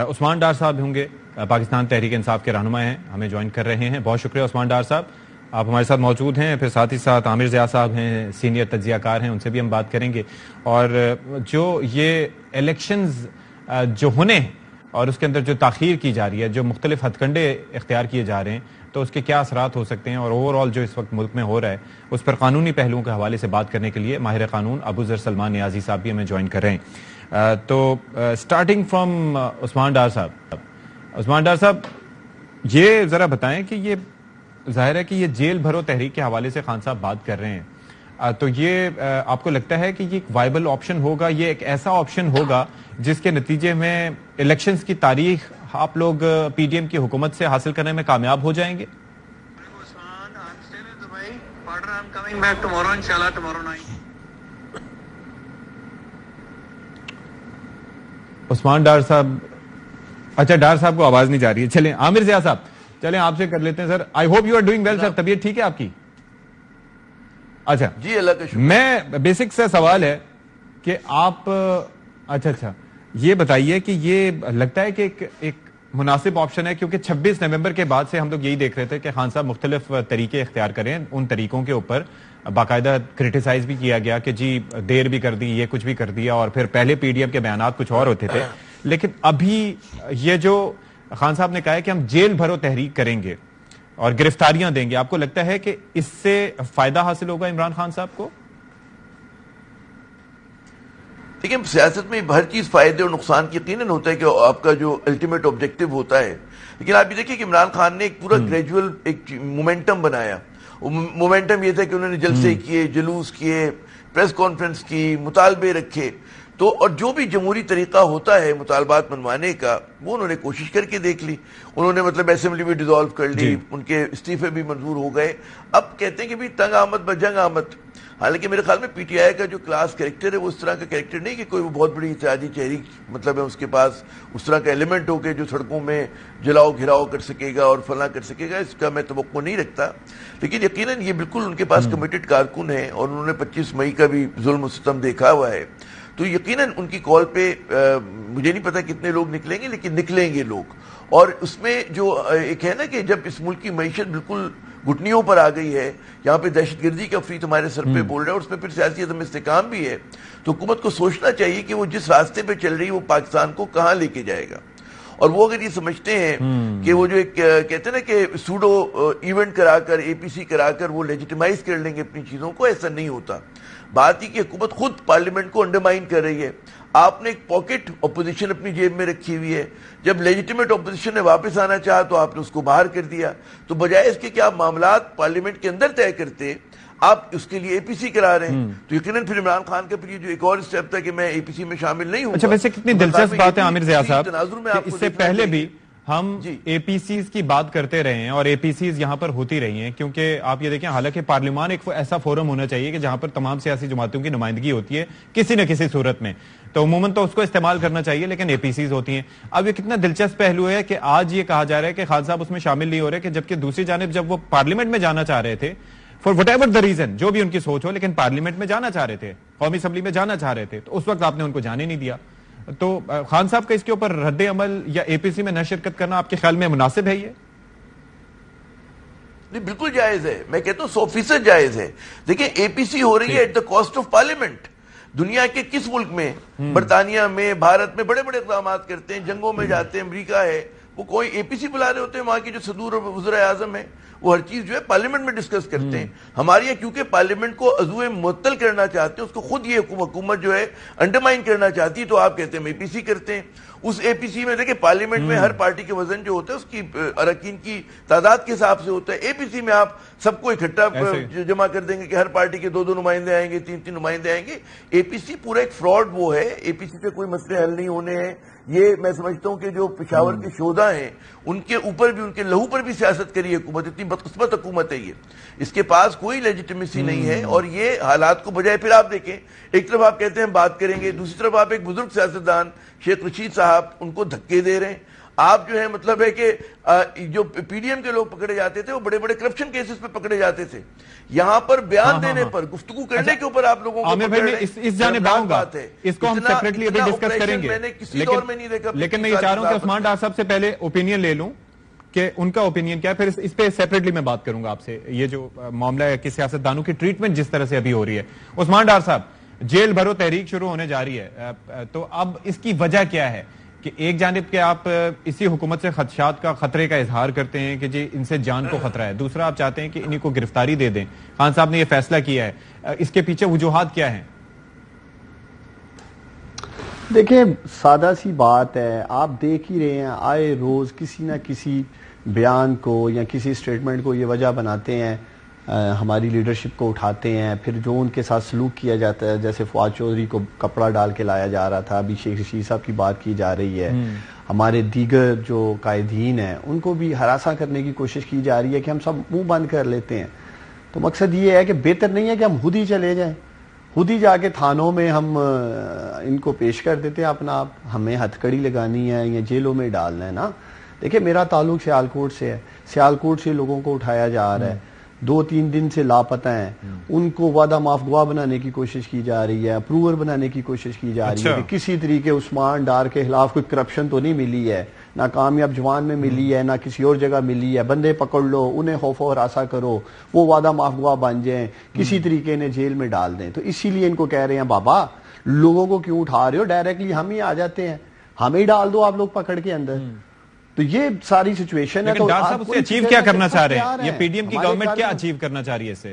عثمان ڈار صاحب ہوں گے، پاکستان تحریک انصاف کے رہنما ہیں، ہمیں جوائن کر رہے ہیں. بہت شکریہ عثمان ڈار صاحب، آپ ہمارے ساتھ موجود ہیں. پھر ساتھ ہی ساتھ عامر ضیاء صاحب ہیں، سینئر تجزیہ کار ہیں، ان سے بھی ہم بات کریں گے. اور جو یہ الیکشنز جو ہونے اور اس کے اندر جو تاخیر کی جا رہی ہے، جو مختلف ہتھ کنڈے اختیار کیے جا رہے ہیں، تو اس کے کیا اثرات ہو سکتے ہیں، اور اوور آل جو اس وقت ملک میں ہو رہا ہے اس پر قانونی پہلوؤں کے حوالے سے بات کرنے کے لیے ماہر قانون ابو ذر سلمان نیازی صاحب بھی ہمیں جوائن کر رہے ہیں. تو اسٹارٹنگ فرام عثمان ڈار صاحب. عثمان ڈار صاحب، یہ ذرا بتائیں کہ یہ ظاہر ہے کہ یہ جیل بھرو تحریک کے حوالے سے خان صاحب بات کر رہے ہیں، تو یہ آپ کو لگتا ہے کہ یہ ایک وائبل آپشن ہوگا، یہ ایک ایسا آپشن ہوگا جس کے نتیجے میں الیکشنز کی تاریخ آپ لوگ پی ڈی ایم کی حکومت سے حاصل کرنے میں کامیاب ہو جائیں گے؟ عثمان ڈار صاحب، اچھا ڈار صاحب کو آواز نہیں جا رہی ہے. چلیں عامر ضیاء صاحب، چلیں آپ سے کر لیتے ہیں. Sir I hope you are doing well. Sir طبیعت ٹھیک ہے آپ کی؟ اچھا جی اللہ کا شکر. میں بیسک سے سوال ہے کہ آپ اچھا یہ بتائیے کہ یہ لگتا ہے کہ ایک مناسب آپشن ہے، کیونکہ 26 نومبر کے بعد سے ہم لوگ یہی دیکھ رہے تھے کہ خان صاحب مختلف طریقے اختیار کریں، ان طریقوں کے اوپر باقاعدہ کرٹیسائز بھی کیا گیا کہ جی دیر بھی کر دی، یہ کچھ بھی کر دیا، اور پھر پہلے پی ڈی ایم کے بیانات کچھ اور ہوتے تھے. لیکن ابھی یہ جو خان صاحب نے کہا ہے کہ ہم جیل بھرو تحریک کریں گے اور گرفتاریاں دیں گے، آپ کو لگتا ہے کہ اس سے فائدہ حاصل ہوگا عمران خان صاحب کو؟ دیکھیں، سیاست میں ہر چیز فائدے اور نقصان کی یقیناً ہوتا ہے کہ آپ کا جو الٹیمیٹ آبجیکٹو ہوتا ہے. لیکن آپ یہ دیکھیں کہ عمران خان نے ایک پورا گریجول ایک مومنٹم بنایا. مومنٹم یہ تھا کہ انہوں نے جلسے کیے، جلوس کیے، پریس کانفرنس کی، مطالبے رکھے. تو اور جو بھی جمہوری طریقہ ہوتا ہے مطالبات منوانے کا، وہ انہوں نے کوشش کر کے دیکھ لی. انہوں نے مطلب اسمبلی بھی ڈیزالو کر لی، ان کے استعفے بھی منظور ہو گئے. اب کہتے ہیں کہ بھی تنگ آمد بجنگ آمد. حالانکہ میرے خیال میں پی ٹی آئی کا جو کلاس کریکٹر ہے وہ اس طرح کا کریکٹر نہیں کہ کوئی وہ بہت بڑی اتحادی تحریک مطلب ہے اس کے پاس اس طرح کا ایلیمنٹ ہو کے جو سڑکوں میں جلاؤ گھراؤ کر سکے گا اور فلاں کر سکے گا. اس کا میں توقع نہیں رکھتا. لیکن یقیناً یہ بالکل ان کے پاس کمیٹڈ کارکن ہیں اور انہوں نے 25 مئی کا بھی ظلم و ستم دیکھا ہوا ہے. تو یقیناً ان کی کال پہ مجھے نہیں پتا کتنے لوگ نکلیں گے، لیکن نکلیں گے لوگ. اور اس میں جو ایک ہے نا کہ جب اس ملک کی معیشت بالکل گھٹنیوں پر آ گئی ہے، یہاں پہ دہشت گردی کا فریت ہمارے سر پہ بول رہا ہے، اور اس میں پھر سیاسی عدم استحکام بھی ہے، تو حکومت کو سوچنا چاہیے کہ وہ جس راستے پہ چل رہی ہے وہ پاکستان کو کہاں لے کے جائے گا. اور وہ اگر یہ سمجھتے ہیں کہ وہ جو ایک کہتے ہیں نا کہ سوڈو ایونٹ کرا کر اے پی سی کرا کر وہ لیجیٹیمائز کر لیں گے اپنی چیزوں کو، ایسا نہیں ہوتا. بات ہی کہ حکومت خود پارلیمنٹ کو انڈرمائن کر رہی ہے. آپ نے ایک پاکٹ اپوزیشن اپنی جیب میں رکھی ہوئی ہے. جب لیجیٹیمیٹ اپوزیشن نے واپس آنا چاہا تو آپ نے اس کو باہر کر دیا. تو بجائے اس کے کہ آپ معاملات پارلیمنٹ کے اندر طے کرتے، آپ اس کے لیے اے پی سی کرا رہے ہیں. تو یقیناً پھر عمران خان کا پھر یہ جو ایک اور اسٹیپ تھا کہ میں اے پی سی میں شامل نہیں ہوں. اچھا، ویسے کتنی دلچسپ بات ہے عامر ضیاء صاحب کہ اس سے پہلے بھی ہم اے پی سیز کی بات کرتے رہے ہیں اور اے پی سیز یہاں پر ہوتی رہی ہیں، کیونکہ آپ یہ دیکھیں حالانکہ پارلیمان ایک ایسا فورم ہونا چاہیے کہ جہاں پر تمام سیاسی جماعتوں کی نمائندگی ہوتی ہے کسی نہ کسی صورت میں، تو عموماً تو اس کو استعمال کرنا چاہیے، لیکن اے پی سیز ہوتی ہیں. اب یہ کتنا دلچسپ پہلو ہے کہ آج یہ کہا جا رہا ہے کہ خان صاحب اس میں شامل نہیں ہو رہے، کہ جبکہ دوسری جانب جب وہ پارلیمنٹ میں جانا چاہ رہے تھے for what ever the reason, جو بھی ان کی سوچ ہو، لیکن پارلیمنٹ میں جانا چاہ رہے تھے، قومی اسمبلی میں جانا چاہ رہے تھے، تو اس وقت آپ نے ان کو جانے نہیں دیا. تو خان صاحب کا اس کے اوپر رد عمل یا اے پی سی میں نہ شرکت کرنا آپ کے خیال میں مناسب ہے؟ یہ نہیں، بالکل جائز ہے. میں کہتا ہوں 100% جائز ہے. دیکھیں اے پی سی ہو رہی ہے at the cost of parliament. دنیا کے کس ملک میں، برطانیہ میں، بھارت میں بڑے بڑے اقدامات کرتے ہیں، جنگوں میں جاتے ہیں، امریکہ ہے، وہ کوئی اے پی سی بلا رہے ہوتے ہیں. وہاں کے جو صدور اور وزراء اعظم ہیں وہ ہر چیز جو ہے پارلیمنٹ میں ڈسکس کرتے ہیں. ہمارے یہاں کیونکہ پارلیمنٹ کو عضو معطل کرنا چاہتے ہیں، اس کو خود یہ حکومت جو ہے انڈرمائن کرنا چاہتی ہے، تو آپ کہتے ہیں اے پی سی کرتے ہیں. اس اے پی سی میں دیکھیں پارلیمنٹ میں ہر پارٹی کے وزن جو ہوتا ہے اس کی اراکین کی تعداد کے حساب سے ہوتا ہے. اے پی سی میں آپ سب کو اکٹھا جمع کر دیں گے کہ ہر پارٹی کے 2 نمائندے آئیں گے، 3 نمائندے آئیں گے. اے پی سی پورا ایک فراڈ وہ ہے. اے پی سی سے کوئی مسئلے حل نہیں ہونے ہیں. یہ میں سمجھتا ہوں کہ جو پشاور کے شہداء ہیں ان کے اوپر بھی، ان کے لہو پر بھی سیاست کری حکومت. اتنی بدقسمت حکومت ہے یہ. اس کے پاس کوئی لیجیٹیمیسی نہیں ہے. اور یہ حالات کو بجائے پھر آپ دیکھیں، ایک طرف آپ کہتے ہیں بات کریں گے، دوسری طرف آپ ایک بزرگ سیاستدان شیخ رشید صاحب ان کو دھکے دے رہے ہیں. آپ جو ہے مطلب ہے کہ جو پی ڈی ایم کے لوگ پکڑے جاتے تھے وہ بڑے بڑے کرپشن کیسز پہ پکڑے جاتے تھے. یہاں پر بیان دینے پر, گفتگو کرنے کے اوپر آپ لوگوں کو عامر بھائی میں اس جانب آؤں گا, اس کو ہم سیپریٹلی ابھی ڈسکس کریں گے, لیکن میں یہ چاہ رہا ہوں کہ عثمان ڈار صاحب سے پہلے اوپینین لے لوں کہ ان کا اوپینین کیا ہے, پھر اس پہ سیپریٹلی میں بات کروں گا آپ سے. یہ جو معاملہ ہے کہ سیاستدانوں کی ٹریٹمنٹ جس طرح سے ابھی ہو رہی ہے, عثمان ڈار صاحب, جیل بھرو تحریک شروع ہونے جا رہی ہے, تو اب اس کی وجہ کیا ہے کہ ایک جانب کے آپ اسی حکومت سے خدشات کا, خطرے کا اظہار کرتے ہیں کہ جی ان سے جان کو خطرہ ہے, دوسرا آپ چاہتے ہیں کہ انہیں کو گرفتاری دے دیں, خان صاحب نے یہ فیصلہ کیا ہے, اس کے پیچھے وجوہات کیا ہیں؟ دیکھیں سادہ سی بات ہے, آپ دیکھ ہی رہے ہیں آئے روز کسی نہ کسی بیان کو یا کسی سٹیٹمنٹ کو یہ وجہ بناتے ہیں, ہماری لیڈرشپ کو اٹھاتے ہیں, پھر جو ان کے ساتھ سلوک کیا جاتا ہے, جیسے فواد چودھری کو کپڑا ڈال کے لایا جا رہا تھا, ابھی شیخ رشید صاحب کی بات کی جا رہی ہے, ہمارے دیگر جو قائدین ہیں ان کو بھی ہراساں کرنے کی کوشش کی جا رہی ہے کہ ہم سب منہ بند کر لیتے ہیں. تو مقصد یہ ہے کہ بہتر نہیں ہے کہ ہم خود ہی چلے جائیں, خود ہی جا کے تھانوں میں ہم ان کو پیش کر دیتے ہیں اپنا آپ, ہمیں ہتھکڑی لگانی ہے یا جیلوں میں ڈالنا ہے نا. دیکھیں میرا تعلق سیالکوٹ سے ہے, سیالکوٹ سے لوگوں کو اٹھایا جا رہا ہے, 2-3 دن سے لاپتہ ہیں, ان کو وعدہ معاف گواہ بنانے کی کوشش کی جا رہی ہے, اپروور بنانے کی کوشش کی جا رہی ہے کہ کسی طریقے عثمان ڈار کے خلاف کوئی کرپشن تو نہیں ملی ہے, نہ کامیاب جوان میں ملی ہے, نہ کسی اور جگہ ملی ہے, بندے پکڑ لو, انہیں خوف و ہراساں کرو, وہ وعدہ معاف گواہ بن جائیں, کسی طریقے نے جیل میں ڈال دیں. تو اسی لیے ان کو کہہ رہے ہیں بابا لوگوں کو کیوں اٹھا رہے ہو, ڈائریکٹلی ہم ہی آ جاتے ہیں, ہمیں ہی ڈال دو آپ لوگ پکڑ کے اندر. تو یہ ساری سچویشن ہے. لیکن ڈاکٹر صاحب اسے اچیو کیا کرنا چاہ رہے ہیں, یہ پی ڈی ایم کی گورنمنٹ کیا اچیو کرنا چاہ رہی ہے اس سے؟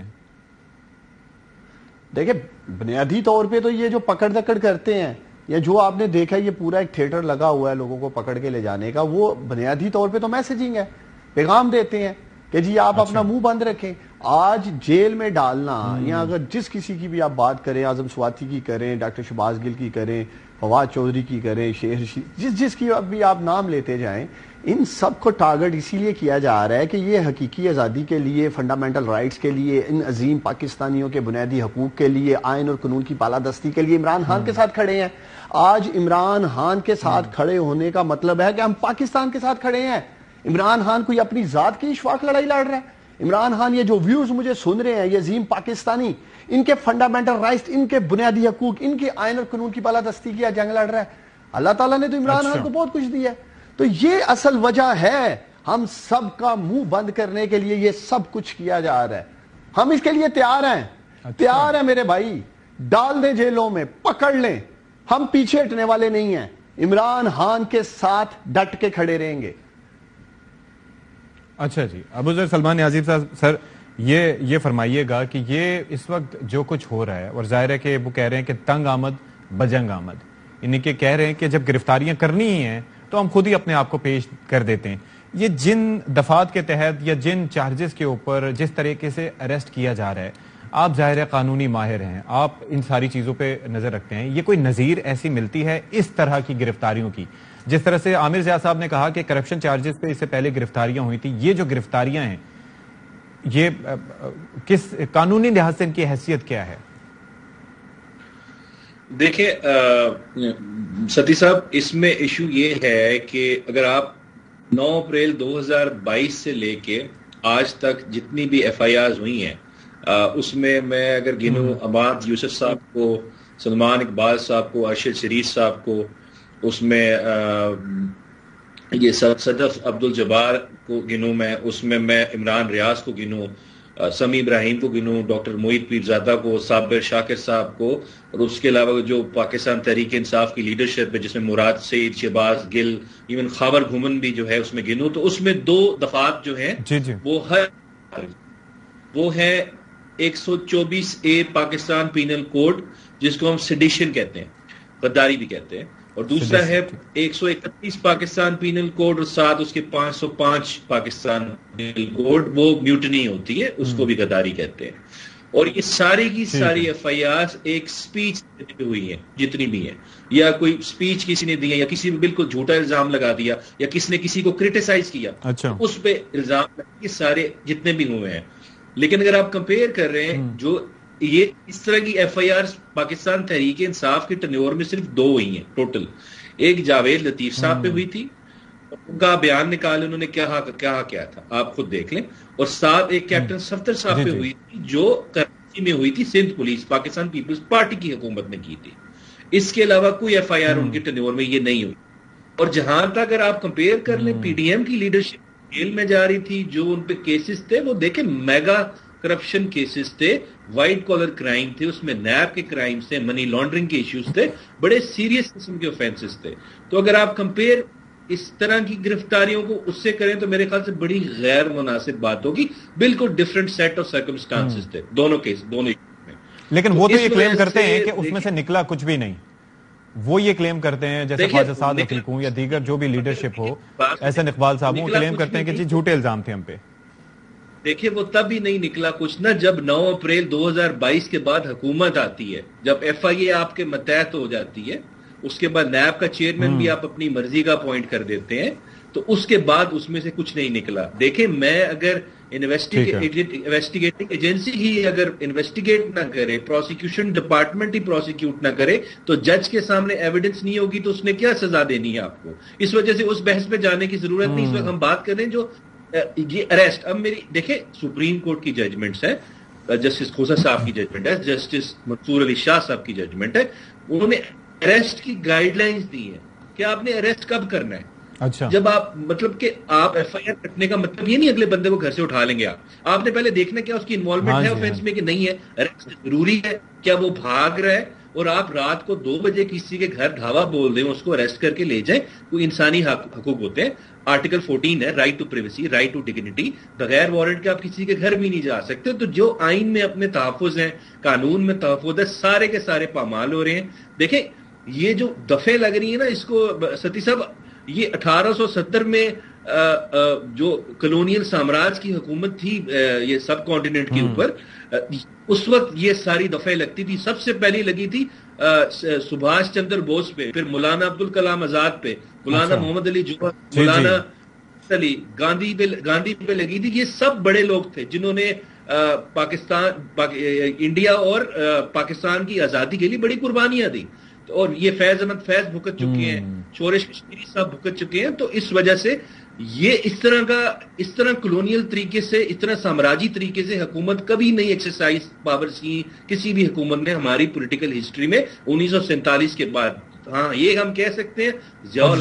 دیکھیں بنیادی طور پہ تو یہ جو پکڑ دکڑ کرتے ہیں, یا جو آپ نے دیکھا یہ پورا ایک تھیٹر لگا ہوا ہے لوگوں کو پکڑ کے لے جانے کا, وہ بنیادی طور پہ تو میسیجنگ ہے, پیغام دیتے ہیں کہ جی آپ اپنا منہ بند رکھیں. آج جیل میں ڈالنا, یا اگر جس کسی کی بھی آپ بات کریں, اعظم سواتی کی کریں, ڈاکٹر شہباز گل کی کریں, فواد چودھری کی کریں, شیخ رشید, جس کی بھی آپ نام لیتے جائیں, ان سب کو ٹارگٹ اسی لیے کیا جا رہا ہے کہ یہ حقیقی آزادی کے لیے, فنڈامنٹل رائٹس کے لیے, ان عظیم پاکستانیوں کے بنیادی حقوق کے لیے, آئین اور قانون کی بالادستی کے لیے عمران خان کے ساتھ کھڑے ہیں. آج عمران خان کے ساتھ کھڑے ہونے کا مطلب ہے کہ ہم پاکستان کے ساتھ کھڑے ہیں. عمران خان کوئی اپنی ذات کی اشفاق لڑائی لڑ رہا ہے. عمران خان یہ جو ویوز مجھے سن رہے ہیں, یہ عظیم پاکستانی, ان کے فنڈامنٹل رائٹس, ان کے بنیادی حقوق, ان کے آئین اور قانون کی بالادستی کی جنگ لڑ رہا ہے. اللہ تعالیٰ نے تو عمران خان کو بہت کچھ دیا ہے. تو یہ اصل وجہ ہے, ہم سب کا منہ بند کرنے کے لیے یہ سب کچھ کیا جا رہا ہے. ہم اس کے لیے تیار ہیں, تیار ہیں میرے بھائی, ڈال دیں جیلوں میں, پکڑ لیں, ہم پیچھے ہٹنے والے نہیں ہیں. عمران خان کے ساتھ ڈٹ کے کھڑے رہیں گے. اچھا جی, ابوذر سلمان نیازی صاحب, سر یہ فرمائیے گا کہ یہ اس وقت جو کچھ ہو رہا ہے, اور ظاہر ہے کہ وہ کہہ رہے ہیں کہ تنگ آمد بجنگ آمد, یعنی کہ کہہ رہے ہیں کہ جب گرفتاریاں کرنی ہی ہیں تو ہم خود ہی اپنے آپ کو پیش کر دیتے ہیں. یہ جن دفعات کے تحت یا جن چارجز کے اوپر جس طریقے سے اریسٹ کیا جا رہا ہے, آپ ظاہر قانونی ماہر ہیں, آپ ان ساری چیزوں پہ نظر رکھتے ہیں, یہ کوئی نظیر ایسی ملتی ہے اس طرح کی گرفتاریوں کی؟ جس طرح سے عامر ضیاء صاحب نے کہا کہ کرپشن چارجز پہ اس سے پہلے گرفتاریاں ہوئی تھی, یہ جو گرفتاریاں ہیں یہ کس قانونی لحاظ سے ان کی حیثیت کیا ہے؟ دیکھیں ستی صاحب, اس میں ایشو یہ ہے کہ اگر آپ 9 اپریل 2022 سے لے کے آج تک جتنی بھی ایف آئی آرز ہوئی ہیں, اس میں اگر گنوں عماد یوسف صاحب کو, سلمان اقبال صاحب کو, ارشد شریف صاحب کو, اس میں یہ صدف عبد الجبار کو گنوں اس میں عمران ریاض کو گنوں, سمی ابراہیم کو گنوں, ڈاکٹر موعید پیرزادہ کو, صابر شاکر صاحب کو, اور اس کے علاوہ جو پاکستان تحریک انصاف کی لیڈرشپ ہے جس میں مراد سعید, شہباز گل, ایون خاور گھومن بھی جو ہے اس میں گنوں, تو اس میں 2 دفعات جو ہیں وہ ہے 124A پاکستان پینل کوڈ, جس کو ہم سیڈیشن کہتے ہیں, غداری بھی کہتے ہیں, اور دوسرا ہے 131 پاکستان پینل کوڈ, اور ساتھ اس کے 505 پاکستان پینل کوڈ, وہ میوٹنی ہوتی ہے, اس کو بھی غداری کہتے ہیں. اور یہ ساری کی ساری ایف آئی آر ایک سپیچ ہوئی ہیں جتنی بھی ہیں, یا کوئی سپیچ کسی نے دی ہے, یا کسی نے بالکل جھوٹا الزام لگا دیا, یا کسی نے کسی کو کرٹیسائز کیا, اس پہ الزام یہ سارے جتنے بھی ہوئے ہیں. لیکن اگر آپ کمپیئر کر رہے ہیں, جو یہ اس طرح کی F I R Pakistan Tehreek Insaf کے ٹرنیور میں صرف 2 ہوئی ہیں ٹوٹل. ایک جاوید لطیف صاحب پہ ہوئی تھی, ان کا بیان نکالے انہوں نے کیا تھا آپ خود دیکھ لیں. اور ساتھ ایک کیپٹن صفدر صاحب پہ ہوئی تھی جو کراچی میں ہوئی تھی, سندھ پولیس پاکستان پیپلز پارٹی کی حکومت نے کی تھی. اس کے علاوہ کوئی ایف آئی آر ان کے ٹینیور میں یہ نہیں ہوئی. اور جہاں تک اگر آپ کمپیئر کر لیں پی ڈی ایم کی لیڈرشپ جیل میں جا رہی تھی, جو ان پہ کیسز تھے وہ دیکھیں میگا کرپشن کیسز تھے, وائٹ کالر کرائم تھے, اس میں نیب کے کرائمز تھے, منی لانڈرنگ کے ایشوز تھے, بڑے سیریس قسم کے اوفینسز تھے. تو اگر آپ کمپیئر اس طرح کی گرفتاریوں کو اس سے کریں تو میرے خیال سے بڑی غیر مناسب بات ہوگی. بالکل ڈفرنٹ سیٹ آف سرکمسٹانسز تھے دونوں کیس, دونوں میں. لیکن وہ تو یہ کلیم کرتے ہیں کہ اس میں سے نکلا کچھ بھی نہیں. وہ یہ کلیم کرتے ہیں جیسے خواجہ سعد رفیق ہوں یا دیگر جو بھی لیڈرشپ ہو, احسن اقبال صاحب ہوں, کلیم کرتے ہیں کہ جی جھوٹے الزام تھے ہم پہ. دیکھیں وہ تب ہی نہیں نکلا کچھ نا جب 9 اپریل 2022 کے بعد حکومت آتی ہے, جب ایف آئی اے آپ کے ماتحت ہو جاتی ہے, اس کے بعد نیب کا چیئرمین بھی آپ اپنی مرضی کا اپوائنٹ کر دیتے ہیں, تو اس کے بعد اس میں سے کچھ نہیں نکلا. دیکھیں میں اگر انویسٹیگیٹنگ ایجنسی ہی اگر انویسٹیگیٹ نہ کرے, پروسیکیوشن ڈپارٹمنٹ ہی پروسیکیوٹ نہ کرے, تو جج کے سامنے ایویڈنس نہیں ہوگی تو اس نے کیا سزا دینی ہے آپ کو. اس وجہ سے اس بحث پہ جانے کی ضرورت نہیں. اس وقت ہم بات کریں جو یہ اریسٹ, اب میری دیکھیں سپریم کورٹ کی ججمنٹس ہے, جسٹس کھوسا صاحب کی ججمنٹ ہے, جسٹس منصور علی شاہ صاحب کی ججمنٹ ہے, انہوں نے اریسٹ کی گائیڈ لائنز دی ہیں کہ آپ نے اریسٹ کب کرنا ہے. اچھا, جب آپ مطلب کہ آپ ایف آئی آر کٹنے کا مطلب یہ نہیں اگلے بندے کو گھر سے اٹھا لیں گے. آپ نے پہلے دیکھنا کیا اس کی انوالومنٹ ہے آفینس میں کہ نہیں ہے. اریسٹ ضروری ہے, کیا وہ بھاگ رہا ہے, اور آپ رات کو 2 بجے کسی کے گھر دھاوا بول دیں, اس کو اریسٹ کر کے لے جائیں. کوئی انسانی حقوق ہوتے ہیں, آرٹیکل 14 ہے, right to privacy, right to dignity, بغیر وارنٹ کے آپ کسی کے گھر بھی نہیں جا سکتے. تو جو آئین میں اپنے تحفظ ہیں, قانون میں تحفظ ہے, سارے کے سارے پامال ہو رہے ہیں. دیکھیں یہ جو دفعے لگ رہی ہیں نا, اس کو ستی صاحب یہ 1870 میں جو کلونیل سامراج کی حکومت تھی یہ سب کانٹیننٹ کے اوپر, اس وقت یہ ساری دفعے لگتی تھی. سب سے پہلی لگی تھی سبھاش چندر بوس پہ, پھر مولانا عبد الکلام آزاد پہ, مولانا محمد علی جوہر, مولانا علی گاندھی پہ لگی تھی. یہ سب بڑے لوگ تھے جنہوں نے انڈیا اور پاکستان کی آزادی کے لیے بڑی قربانیاں دی. اور یہ فیض احمد فیض بھگت چکے ہیں, شورش کشمیری صاحب بھگت چکے ہیں. تو اس وجہ سے یہ اس طرح کلونیل طریقے سے, اس طرح سامراجی طریقے سے حکومت کبھی نہیں ایکسرسائز پاورز کی کسی بھی حکومت نے ہماری پولیٹیکل ہسٹری میں 1947 کے بعد. ہاں یہ ہم کہہ سکتے ہیں,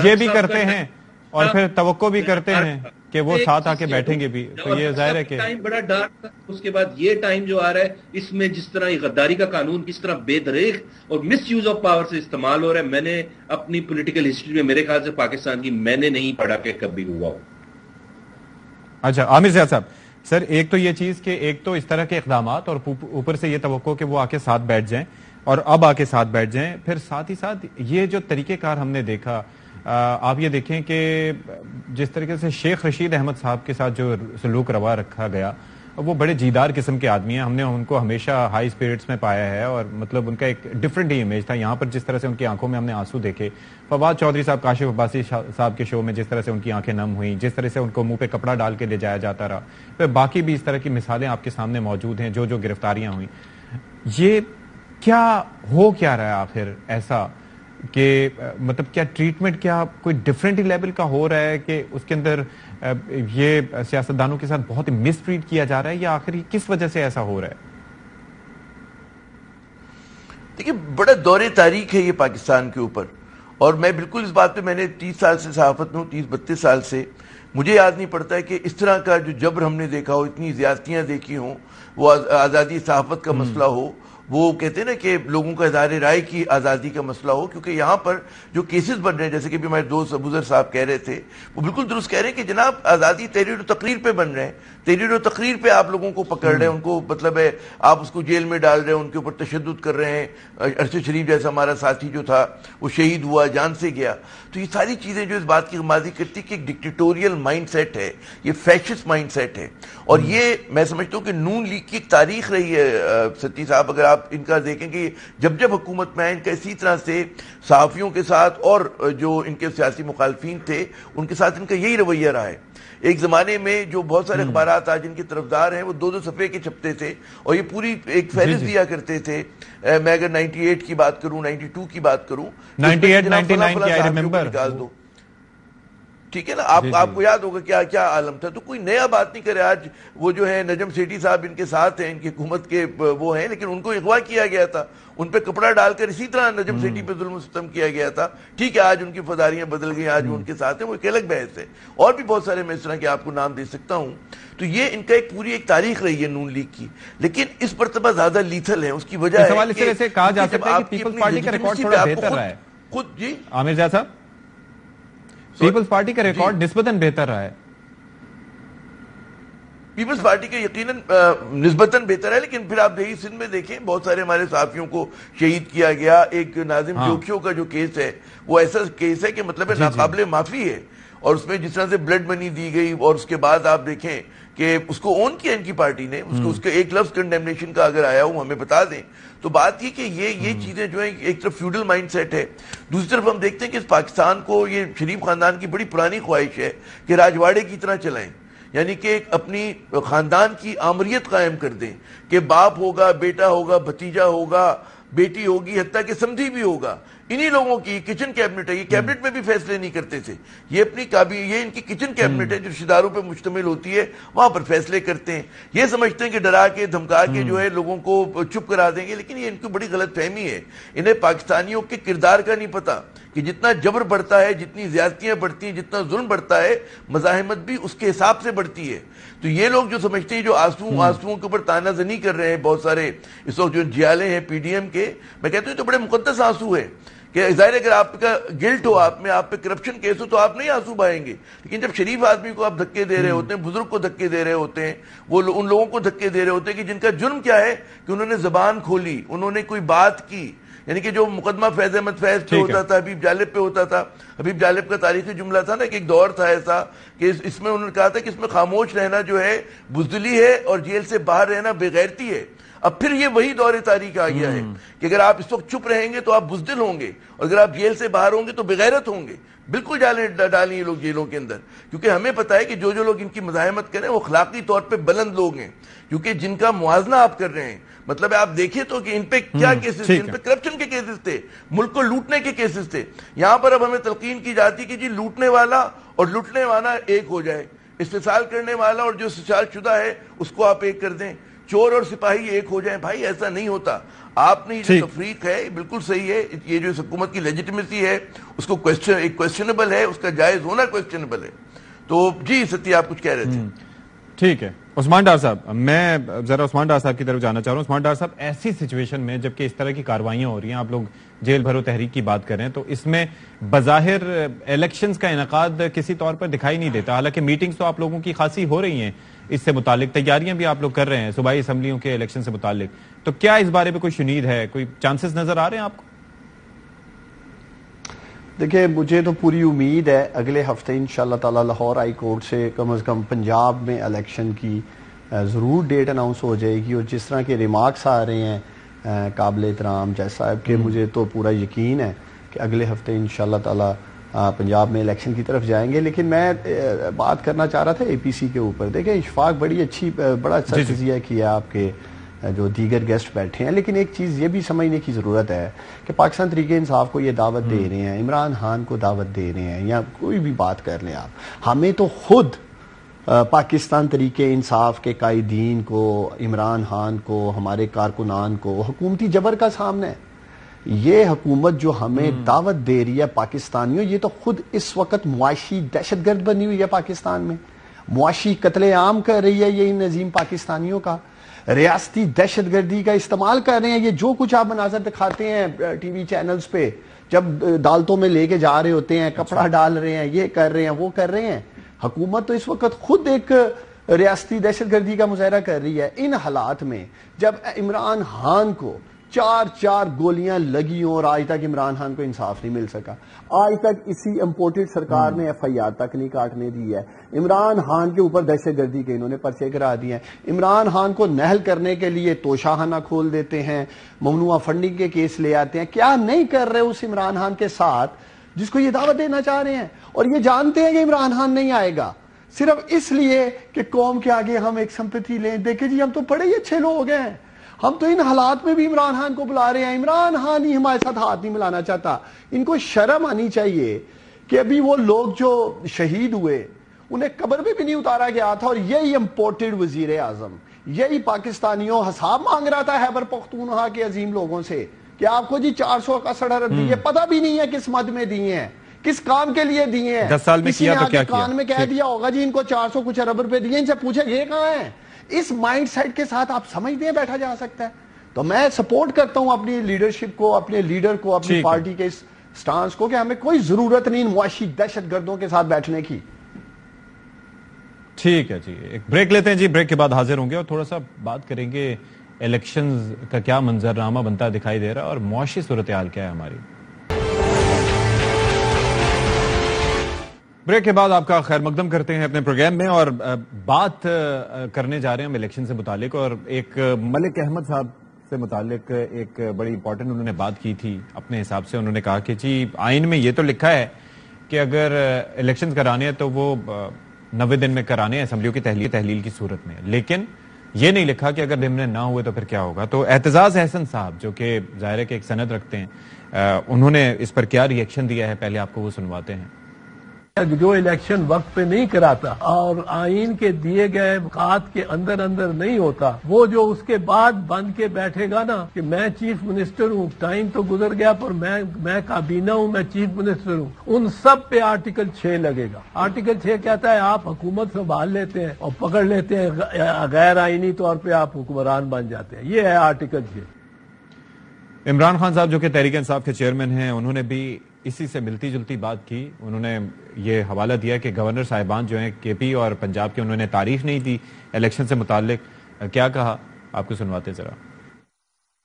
یہ بھی کرتے ہیں اور پھر توقع بھی کرتے ہیں کہ وہ ساتھ آ کے بیٹھیں گے بھی. تو یہ ظاہر ہے کہ ٹائم بڑا ڈارک تھا. اس کے بعد یہ ٹائم جو آ رہا ہے, اس میں جس طرح یہ غداری کا قانون کس طرح بے دریغ اور مس یوز آف پاور سے استعمال ہو رہا ہے, میں نے اپنی پولیٹیکل ہسٹری میں میرے خیال سے پاکستان کی میں نے نہیں پڑھا کہ کبھی ہوا ہو. اچھا عامر زیاد صاحب, سر ایک تو یہ چیز کہ ایک تو اس طرح کے اقدامات اور اوپر سے یہ توقع کہ وہ آ کے ساتھ بیٹھ جائیں, اور اب آ کے ساتھ بیٹھ جائیں. پھر ساتھ ہی ساتھ یہ جو طریقہ کار ہم نے دیکھا, آپ یہ دیکھیں کہ جس طریقے سے شیخ رشید احمد صاحب کے ساتھ جو سلوک روا رکھا گیا, وہ بڑے جیدار قسم کے آدمی ہیں. ہم نے ان کو ہمیشہ ہائی اسپرٹس میں پایا ہے, اور مطلب ان کا ایک ڈفرینٹ ہی امیج تھا. یہاں پر جس طرح سے ان کی آنکھوں میں ہم نے آنسو دیکھے, فواد چودھری صاحب, کاشف عباسی صاحب کے شو میں جس طرح سے ان کی آنکھیں نم ہوئیں, جس طرح سے ان کو منہ پہ کپڑا ڈال کے لے جایا جاتا رہا, پھر باقی بھی اس طرح کی مثالیں آپ کے سامنے موجود ہیں جو گرفتاریاں ہوئیں. یہ کیا ہو کیا رہا ہے آخر ایسا کہ مطلب کیا ٹریٹمنٹ کیا کوئی ڈفرینٹ لیول کا ہو رہا ہے کہ اس کے اندر یہ سیاستدانوں کے ساتھ بہت ہی مس ٹریٹ کیا جا رہا ہے, یا آخر کس وجہ سے ایسا ہو رہا ہے؟ دیکھیے بڑا دور تاریخ ہے یہ پاکستان کے اوپر, اور میں بالکل اس بات پہ, میں نے 30 سال سے صحافت میں ہوں, 30-32 سال سے, مجھے یاد نہیں پڑتا ہے کہ اس طرح کا جو جبر ہم نے دیکھا ہو, اتنی زیادتیاں دیکھی ہوں. وہ آزادی صحافت کا مسئلہ ہو, وہ کہتے ہیں نا کہ لوگوں کا اظہار رائے کی آزادی کا مسئلہ ہو, کیونکہ یہاں پر جو کیسز بن رہے ہیں, جیسے کہ بھی ہمارے دوست ابوذر صاحب کہہ رہے تھے, وہ بالکل درست کہہ رہے ہیں کہ جناب آزادی تحریر و تقریر پہ بن رہے ہیں. تحریر و تقریر پہ آپ لوگوں کو پکڑ رہے ہیں, ان کو مطلب ہے آپ اس کو جیل میں ڈال رہے ہیں, ان کے اوپر تشدد کر رہے ہیں. ارشد شریف جیسا ہمارا ساتھی جو تھا وہ شہید ہوا, جان سے گیا. تو یہ ساری چیزیں جو اس بات کی غمازی کرتی کہ ایک ڈکٹیٹوریل مائنڈ سیٹ ہے, یہ فیشسٹ مائنڈ سیٹ ہے. اور یہ میں سمجھتا ہوں کہ نون لیگ کی ایک تاریخ رہی ہے ستی صاحب. اگر آپ ان کا دیکھیں کہ جب حکومت میں آئے, ان کا اسی طرح سے صحافیوں کے ساتھ اور جو ان کے سیاسی مخالفین تھے ان کے ساتھ ان کا یہی رویہ رہا ہے. ایک زمانے میں جو بہت سارے اخبارات آج ان کے طرفدار ہیں, وہ 2-2 صفحے کے چھپتے تھے, اور یہ پوری ایک فہرست دیا کرتے تھے. میں اگر 98 کی بات کروں, 92 کی بات کروں, 98-99 کی آئی ریممبر, نکال دو. ٹھیک ہے نا, آپ کو یاد ہوگا کیا عالم تھا. تو کوئی نیا بات نہیں کرے. آج وہ جو ہے نجم سیٹھی صاحب ان کے ساتھ ہیں, ان کی حکومت کے وہ ہیں, لیکن ان کو اغوا کیا گیا تھا, ان پہ کپڑا ڈال کر اسی طرح نجم سیٹھی پہ ظلم و ستم کیا گیا تھا. ٹھیک ہے, آج ان کی فضاریاں بدل گئی, آج وہ ان کے ساتھ ہیں, وہ ایک الگ بحث ہے. اور بھی بہت سارے میں اس طرح کے آپ کو نام دے سکتا ہوں. تو یہ ان کا پوری ایک تاریخ رہی ہے نون لیگ کی, لیکن اس مرتبہ زیادہ لیتھل ہے. اس کی وجہ ہے کہ ویسے کہا جا سکتا ہے کہ پیپلز پارٹی کا ریکارڈ تھوڑا بہتر رہا ہے خود. جی عامر جا صاحب, پیپلز پارٹی کا ریکارڈ نسبتاً بہتر رہا ہے. پیپلز پارٹی کا یقیناً نسبتاً بہتر ہے, لیکن پھر آپ دیکھیں سندھ میں دیکھیں بہت سارے ہمارے صحافیوں کو شہید کیا گیا. ایک ناظم جوکھیوں کا جو کیس ہے وہ ایسا کیس ہے کہ مطلب ہے ناقابل معافی ہے, اور اس میں جس طرح سے بلڈ منی دی گئی, اور اس کے بعد آپ دیکھیں کہ اس کو اون کیا ان کی پارٹی نے, اس کے ایک لفظ کنڈیمنیشن کا اگر آیا ہوں ہمیں بتا دیں. تو بات یہ کہ یہ چیزیں جو ہیں ایک طرف فیوڈل مائنڈ سیٹ ہے, دوسری طرف ہم دیکھتے ہیں کہ اس پاکستان کو یہ شریف خاندان کی بڑی پرانی خواہش ہے کہ راجواڑے کی طرح چلائیں, یعنی کہ اپنی خاندان کی آمریت قائم کر دیں کہ باپ ہوگا, بیٹا ہوگا, بھتیجا ہوگا, بیٹی ہوگی, حتیٰ کہ سمدھی بھی ہوگا. انہی لوگوں کی کچن کیبنٹ ہے, یہ کیبنٹ میں بھی فیصلے نہیں کرتے تھے, یہ ان کی کچن کیبنٹ ہے جو رشتہ داروں پہ مشتمل ہوتی ہے, وہاں پر فیصلے کرتے ہیں. یہ سمجھتے ہیں کہ ڈرا کے دھمکا کے جو ہے لوگوں کو چپ کرا دیں گے, لیکن یہ ان کی بڑی غلط فہمی ہے. انہیں پاکستانیوں کے کردار کا نہیں پتا کہ جتنا جبر بڑھتا ہے, جتنی زیادتیاں بڑھتی ہیں, جتنا ظلم بڑھتا ہے, مزاحمت بھی اس کے حساب سے بڑھتی ہے. تو یہ لوگ جو سمجھتے ہیں, جو آنسوؤں کے اوپر تانا زنی کر رہے ہیں بہت سارے اس وقت جو جیالے ہیں پی ڈی ایم کے, میں کہتا ہوں تو بڑے مقدس آنسو ہے کہ ظاہر اگر آپ کا گلٹ ہو, آپ پہ کرپشن کیس ہو, تو آپ نہیں آنسو بہائیں گے. لیکن جب شریف آدمی کو آپ دھکے دے رہے ہوتے ہیں, بزرگ کو دھکے دے رہے ہوتے ہیں, وہ ان لوگوں کو دھکے دے رہے ہوتے ہیں کہ جن کا جرم کیا ہے کہ انہوں نے زبان کھولی, انہوں نے کوئی بات کی. یعنی کہ جو مقدمہ فیض احمد فیض پہ ہوتا تھا, حبیب جالب پہ ہوتا تھا, حبیب جالب کا تاریخی جملہ تھا نا کہ ایک دور تھا ایسا کہ اس میں انہوں نے کہا تھا کہ اس میں خاموش رہنا جو ہے بزدلی ہے, اور جیل سے باہر رہنا بے غیرتی ہے. اب پھر یہ وہی دور تاریخ آ گیا ہے کہ اگر آپ اس وقت چپ رہیں گے تو آپ بزدل ہوں گے, اور اگر آپ جیل سے باہر ہوں گے تو بغیرت ہوں گے. بالکل ڈالیں یہ لوگ جیلوں کے اندر, کیونکہ ہمیں پتا ہے کہ جو لوگ ان کی مزاحمت کریں وہ اخلاقی طور پہ بلند لوگ ہیں, کیونکہ جن کا موازنہ آپ کر رہے ہیں. مطلب ہے آپ دیکھیں تو کہ ان پہ کیا کیسز تھے, ان پہ کرپشن کے کیسز تھے, ملک کو لوٹنے کے کیسز تھے. یہاں پر اب ہمیں تلقین کی جاتی کہ جی لوٹنے والا اور لوٹنے والا ایک ہو جائے, استحصال کرنے والا اور جو استحصال شدہ ہے اس کو آپ ایک کر دیں, چور اور سپاہی ایک ہو جائیں. بھائی ایسا نہیں ہوتا. آپ نے یہ جو تفریق ہے بالکل صحیح ہے, یہ جو حکومت کی لیجیٹمیسی ہے اس کو کویسچنبل ہے, اس کا جائز ہونا کویسچنبل ہے. تو جی ستی آپ کچھ کہہ رہے تھے. ٹھیک ہے عثمان ڈار صاحب, میں ذرا عثمان ڈار صاحب کی طرف جانا چاہ رہا ہوں. عثمان ڈار صاحب, ایسی سچویشن میں جبکہ اس طرح کی کاروائیاں ہو رہی ہیں, آپ لوگ جیل بھرو تحریک کی بات کر رہے ہیں, تو اس میں بظاہر الیکشنز کا انعقاد کسی طور پر دکھائی نہیں دیتا, حالانکہ میٹنگز تو آپ لوگوں کی خاصی ہو رہی ہیں اس سے متعلق, تیاریاں بھی آپ لوگ کر رہے ہیں صوبائی اسمبلیوں کے الیکشن سے متعلق. تو کیا اس بارے میں کوئی شنید ہے, کوئی چانسز نظر آ رہے ہیں آپ کو؟ دیکھیں مجھے تو پوری امید ہے اگلے ہفتے انشاءاللہ تعالی لاہور ہائی کورٹ سے کم از کم پنجاب میں الیکشن کی ضرور ڈیٹ اناؤنس ہو جائے گی. اور جس طرح کے ریمارکس آ رہے ہیں قابل احترام جج صاحب کے, مجھے تو پورا یقین ہے کہ اگلے ہفتے انشاءاللہ تعالی پنجاب میں الیکشن کی طرف جائیں گے. لیکن میں بات کرنا چاہ رہا تھا اے پی سی کے اوپر. دیکھیں اشفاق بڑا اچھا تجزیہ کیا آپ کے جو دیگر گیسٹ بیٹھے ہیں, لیکن ایک چیز یہ بھی سمجھنے کی ضرورت ہے کہ پاکستان تحریک انصاف کو یہ دعوت دے رہے ہیں, عمران خان کو دعوت دے رہے ہیں, یا کوئی بھی بات کر لیں آپ, ہمیں تو خود پاکستان تحریک انصاف کے قائدین کو, عمران خان کو, ہمارے کارکنان کو حکومتی جبر کا سامنا ہے. یہ حکومت جو ہمیں دعوت دے رہی ہے پاکستانیوں, یہ تو خود اس وقت معاشی دہشت گرد بنی ہوئی ہے پاکستان میں, معاشی قتل عام کر رہی ہے یہ ان عظیم پاکستانیوں کا, ریاستی دہشت گردی کا استعمال کر رہے ہیں. یہ جو کچھ آپ مناظر دکھاتے ہیں ٹی وی چینلز پہ, جب عدالتوں میں لے کے جا رہے ہوتے ہیں, کپڑا ڈال رہے ہیں, یہ کر رہے ہیں, وہ کر رہے ہیں. حکومت تو اس وقت خود ایک ریاستی دہشت گردی کا مظاہرہ کر رہی ہے. ان حالات میں جب عمران خان کو 4 گولیاں لگی ہوں اور آج تک عمران خان کو انصاف نہیں مل سکا, آج تک اسی امپورٹڈ سرکار نے ایف آئی آر تک نہیں کاٹنے دی ہے. عمران خان کے اوپر دہشت گردی کے انہوں نے پرچے کرا دیے ہیں. عمران خان کو نہل کرنے کے لیے توشاخانہ کھول دیتے ہیں, ممنوعہ فنڈنگ کے کیس لے آتے ہیں. کیا نہیں کر رہے اس عمران خان کے ساتھ جس کو یہ دعوت دینا چاہ رہے ہیں, اور یہ جانتے ہیں کہ عمران خان نہیں آئے گا, صرف اس لیے کہ قوم کے آگے ہم ایک سمپتھی لیں. دیکھیں جی ہم تو بڑے ہی اچھے لوگ ہیں, ہم تو ان حالات میں بھی عمران خان کو بلا رہے ہیں. عمران خان ہی ہمارے ساتھ ہاتھ نہیں ملانا چاہتا. ان کو شرم آنی چاہیے کہ ابھی وہ لوگ جو شہید ہوئے انہیں قبر پہ بھی نہیں اتارا گیا تھا، اور یہی امپورٹڈ وزیر اعظم یہی پاکستانیوں حساب مانگ رہا تھا خیبر پختونخوا کے عظیم لوگوں سے کہ آپ کو جی 461 ارب دیے، پتہ بھی نہیں ہے کس مد میں دیے ہیں، کس کام کے لیے دیے ہیں. 10 سال میں کسی کیا نے تو آگے کیا کان میں کہہ دیا ہوگا جی ان کو 400 کچھ ارب روپے دیے، ان سے پوچھے یہ کہاں ہیں. اس مائنڈ سیٹ کے ساتھ آپ سمجھتے ہیں بیٹھا جا سکتا ہے؟ تو میں سپورٹ کرتا ہوں اپنی لیڈرشپ کو، اپنے لیڈر کو، اپنی پارٹی کے اس سٹانس کو کہ ہمیں کوئی ضرورت نہیں معاشی دہشت گردوں کے ساتھ بیٹھنے کی. ٹھیک ہے جی، ایک بریک لیتے ہیں جی، بریک کے بعد حاضر ہوں گے اور تھوڑا سا بات کریں گے الیکشنز کا کیا منظرنامہ بنتا دکھائی دے رہا ہے اور معاشی صورتحال کیا ہے ہماری. بریک کے بعد آپ کا خیر مقدم کرتے ہیں اپنے پروگرام میں، اور بات کرنے جا رہے ہیں ہم الیکشن سے متعلق، اور ایک ملک احمد صاحب سے متعلق ایک بڑی امپورٹنٹ انہوں نے بات کی تھی اپنے حساب سے. انہوں نے کہا کہ جی آئین میں یہ تو لکھا ہے کہ اگر الیکشن کرانے ہیں تو وہ 90 دن میں کرانے ہیں اسمبلیوں کی تحلیل کی صورت میں، لیکن یہ نہیں لکھا کہ اگر دن میں نہ ہوئے تو پھر کیا ہوگا. تو اعتزاز احسن صاحب جو کہ ظاہر ہے کہ ایک سند رکھتے ہیں، انہوں نے اس پر کیا ری ایکشن دیا ہے، پہلے آپ کو وہ سنواتے ہیں. جو الیکشن وقت پہ نہیں کراتا اور آئین کے دیے گئے اوقات کے اندر نہیں ہوتا، وہ جو اس کے بعد بند کے بیٹھے گا نا کہ میں چیف منسٹر ہوں، ٹائم تو گزر گیا پر میں کابینہ ہوں، میں چیف منسٹر ہوں، ان سب پہ آرٹیکل 6 لگے گا. آرٹیکل 6 کہتا ہے آپ حکومت سنبھال لیتے ہیں اور پکڑ لیتے ہیں، غیر آئینی طور پہ آپ حکمران بن جاتے ہیں. یہ ہے آرٹیکل 6. عمران خان صاحب جو کہ تحریک انصاف کے چیئرمین ہیں، انہوں نے بھی اسی سے ملتی جلتی بات کی. انہوں نے یہ حوالہ دیا کہ گورنر صاحبان جو ہیں کے پی اور پنجاب کے، انہوں نے تاریخ نہیں دی الیکشن سے متعلق. کیا کہا آپ کو سنواتے ذرا.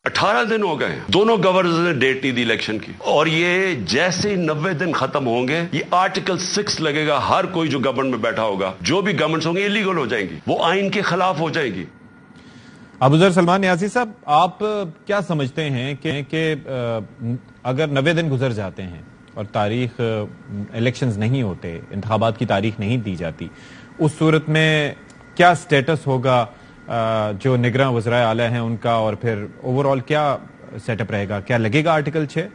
18 دن ہو گئے ہیں، دونوں گورنرز نے ڈیٹ نہیں دی الیکشن کی، اور یہ جیسے 90 دن ختم ہوں گے یہ آرٹیکل 6 لگے گا. ہر کوئی جو گورنمنٹ میں بیٹھا ہوگا، جو بھی گورنمنٹس ہوں گے انلیگل ہو جائیں گی، وہ آئین کے خلاف ہو جائیں گی. ابوذر سلمان نیازی صاحب، آپ کیا سمجھتے ہیں کہ اگر 90 دن گزر جاتے ہیں اور تاریخ الیکشنز نہیں ہوتے، انتخابات کی تاریخ نہیں دی جاتی، اس صورت میں کیا سٹیٹس ہوگا جو نگراں وزرائے اعلیٰ ہیں ان کا، اور پھر اوورآل کیا سیٹ اپ رہے گا؟ کیا لگے گا آرٹیکل 6؟